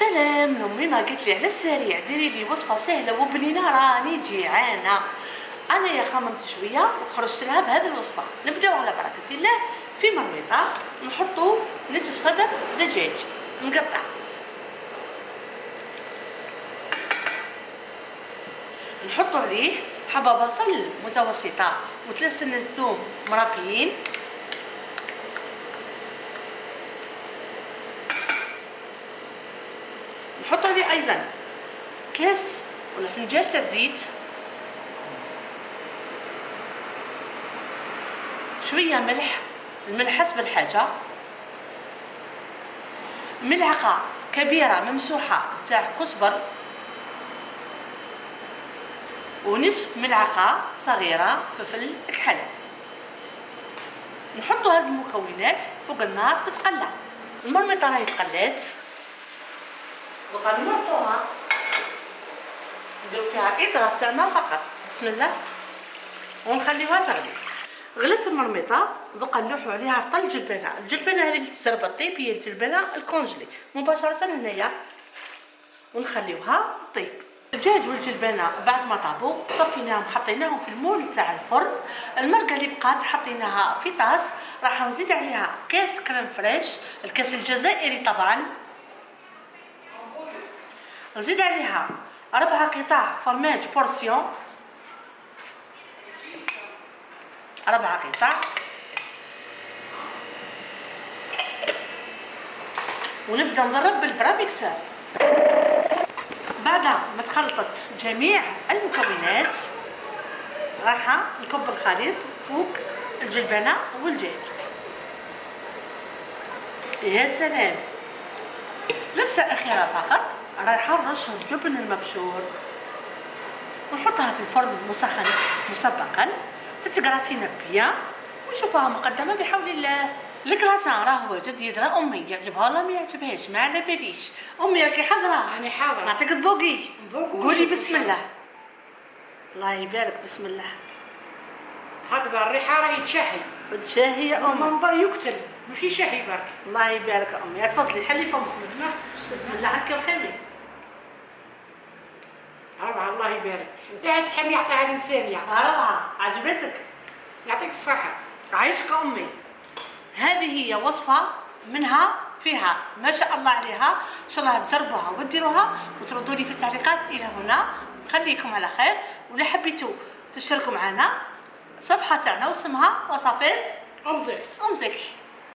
سلام. امي ما قلت لي على السريع ديري لي وصفه سهله وبنينه، راني جيعانه. انا يا خممت شويه وخرجت لها بهذه الوصفه. نبداو على بركه الله. في مرميطه نحطوا نصف صدر دجاج مقطع، نحطوا عليه حبه بصل متوسطه وثلاث سنات ثوم مرقيين، نحط عليه ايضا كاس ولا فنجان تاع زيت، شويه ملح، الملح حسب الحاجه، ملعقه كبيره ممسوحه تاع كزبر، ونصف ملعقه صغيره فلفل كحل. نحطوا هذه المكونات فوق النار تتقلى. المرميطه راهي تقلات، بقى نمرطوها نديرو فيها اضراب تاع الماء فقط. بسم الله، ونخليوها تغلي. غلت المرميطه، دوكا نلوحو عليها رطل الجلبانه. الجلبانه هذه اللي تزرب الطيب هي الجلبانه الكونجلي مباشره هنايا، ونخليوها طيب. الدجاج والجلبانه بعد ما طابوا صفيناهم حطيناهم في المول تاع الفرن. المرقه اللي بقات حطيناها في طاس، راح نزيد عليها كاس كريم فريش، الكاس الجزائري طبعا. نزيد عليها 4 قطع فرماج بورسيون، 4 قطع، ونبدا نضرب بالبرا ميكسر. بعد ما تخلطت جميع المكونات راح نكب الخليط فوق الجلبانه والدجاج. يا سلام، لمسه اخيره فقط، رايحه نرش الجبن المبشور ونحطها في الفرن مسخن مسبقا تتقراتينا بيان، ونشوفها مقدمه بحول الله. الكراسان راهو جديد، راه امي يعجبها ولا ما يعجبهاش ما على باليش. امي راكي حاضره؟ راني حاضره. نعطيك تذوقي. قولي بسم الله. الله. الله يبارك، بسم الله. هكذا الريحه راهي تشهي، تشاهي يا امي. المنظر يقتل، ماشي شهي برك. الله يبارك امي. تفضلي حلي فم بسم الله. عندك وحمي روعه، الله يبارك. قاعد تحمي يعطي هذه مساميه. روعه، عجبتك؟ يعطيك الصحه. عايشك امي. هذه هي وصفه منها فيها ما شاء الله عليها. ان شاء الله تجربوها وديروها وتردوا لي في التعليقات. الى هنا خليكم على خير، ولا حبيتوا تشتركوا معنا صفحه تاعنا واسمها وصفات امزك. امزك.